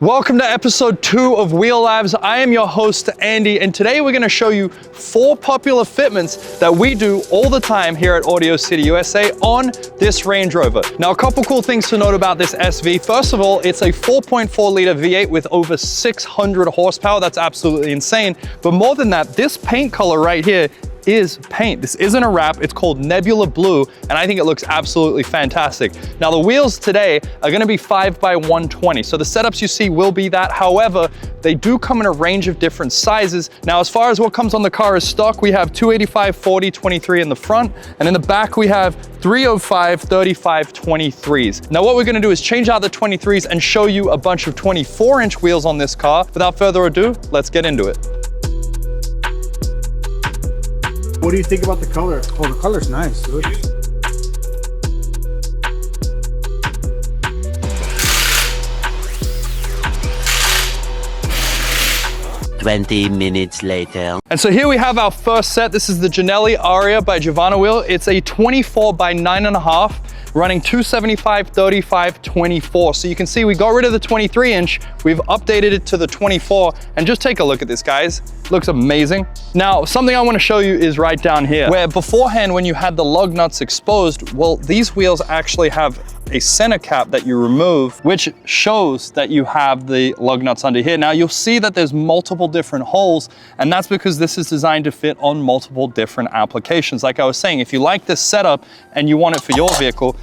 Welcome to episode 2 of Wheel Labs. I am your host, Andy, and today we're going to show you 4 popular fitments that we do all the time here at AudioCityUSA on this Range Rover. Now, a couple cool things to note about this SV. First of all, it's a 4.4 liter V8 with over 600 horsepower. That's absolutely insane. But more than that, this paint color right here is paint. This isn't a wrap. It's called Nebula Blue, and I think it looks absolutely fantastic. Now, the wheels today are going to be 5x120, so the setups you see will be that. However, they do come in a range of different sizes. Now, as far as what comes on the car as stock, we have 285, 40, 23 in the front, and in the back we have 305, 35, 23s. Now, what we're going to do is change out the 23s and show you a bunch of 24-inch wheels on this car. Without further ado, let's get into it. What do you think about the color? Oh, the color's nice, dude. "20 minutes later." And so here we have our first set. This is the Gianelle Aria by Giovanna wheel. It's a 24 by 9.5, running 275, 35, 24. So you can see we got rid of the 23 inch, we've updated it to the 24, and just take a look at this, guys. Looks amazing. Now, something I want to show you is right down here, where beforehand when you had the lug nuts exposed, well, these wheels actually have a center cap that you remove, which shows that you have the lug nuts under here. Now, you'll see that there's multiple different holes, and that's because this is designed to fit on multiple different applications. Like I was saying, if you like this setup and you want it for your vehicle,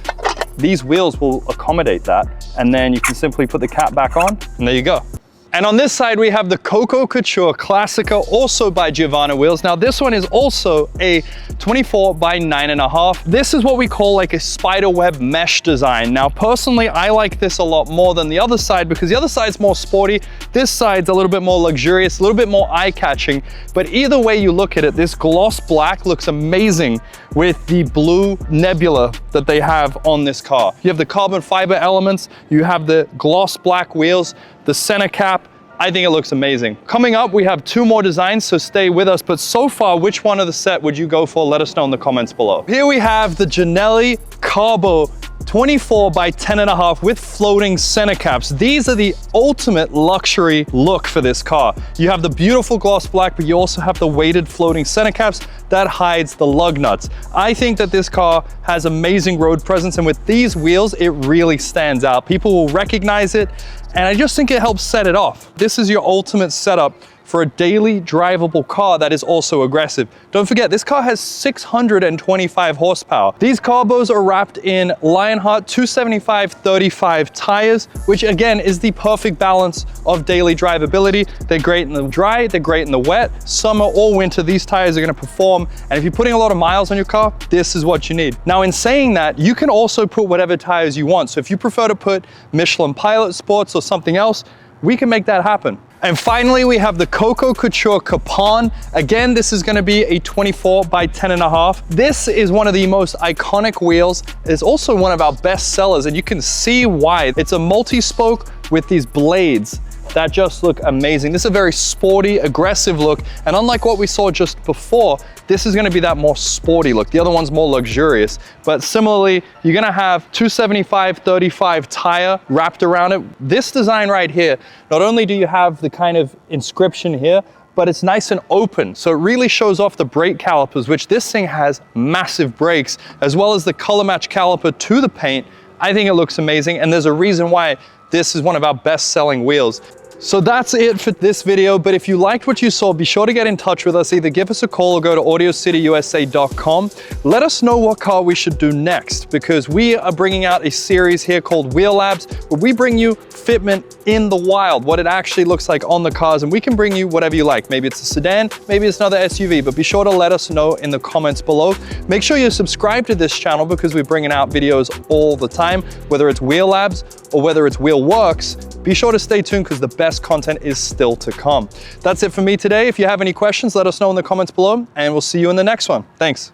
these wheels will accommodate that. And then you can simply put the cap back on, and there you go. And on this side, we have the Koko Kouture Classica, also by Giovanna wheels. Now, this one is also a 24 by 9.5. This is what we call like a spider web mesh design. Now, personally, I like this a lot more than the other side because the other side's more sporty. This side's a little bit more luxurious, a little bit more eye-catching. But either way you look at it, this gloss black looks amazing with the blue Nebula that they have on this car. You have the carbon fiber elements, you have the gloss black wheels, the center cap. I think it looks amazing. Coming up, we have 2 more designs, so stay with us. But so far, which one of the set would you go for? Let us know in the comments below. Here we have the Gianelle Cabo 24 by 10.5 with floating center caps. These are the ultimate luxury look for this car. You have the beautiful gloss black, but you also have the weighted floating center caps that hides the lug nuts. I think that this car has amazing road presence, and with these wheels, it really stands out. People will recognize it, and I just think it helps set it off. This is your ultimate setup for a daily drivable car that is also aggressive. Don't forget, this car has 625 horsepower. These Cabos are wrapped in Lionheart 275/35 tires, which again is the perfect balance of daily drivability. They're great in the dry, they're great in the wet. Summer or winter, these tires are gonna perform. And if you're putting a lot of miles on your car, this is what you need. Now, in saying that, you can also put whatever tires you want. So if you prefer to put Michelin Pilot Sports or something else, we can make that happen. And finally, we have the Koko Kouture Kapan. Again, this is gonna be a 24 by 10.5. This is one of the most iconic wheels. It's also one of our best sellers, and you can see why. It's a multi-spoke with these blades that just look amazing. This is a very sporty, aggressive look, and unlike what we saw just before, this is gonna be that more sporty look. The other one's more luxurious, but similarly, you're gonna have 275/35 tire wrapped around it. This design right here, not only do you have the kind of inscription here, but it's nice and open, so it really shows off the brake calipers, which this thing has massive brakes, as well as the color match caliper to the paint. I think it looks amazing, and there's a reason why this is one of our best-selling wheels. So that's it for this video, but if you liked what you saw, be sure to get in touch with us. Either give us a call or go to AudioCityUSA.com. Let us know what car we should do next, because we are bringing out a series here called Wheel Labs, where we bring you fitment in the wild, what it actually looks like on the cars, and we can bring you whatever you like. Maybe it's a sedan, maybe it's another SUV, but be sure to let us know in the comments below. Make sure you subscribe to this channel because we're bringing out videos all the time, whether it's Wheel Labs or whether it's Wheel Works. Be sure to stay tuned because the best content is still to come. That's it for me today. If you have any questions, let us know in the comments below, and we'll see you in the next one. Thanks.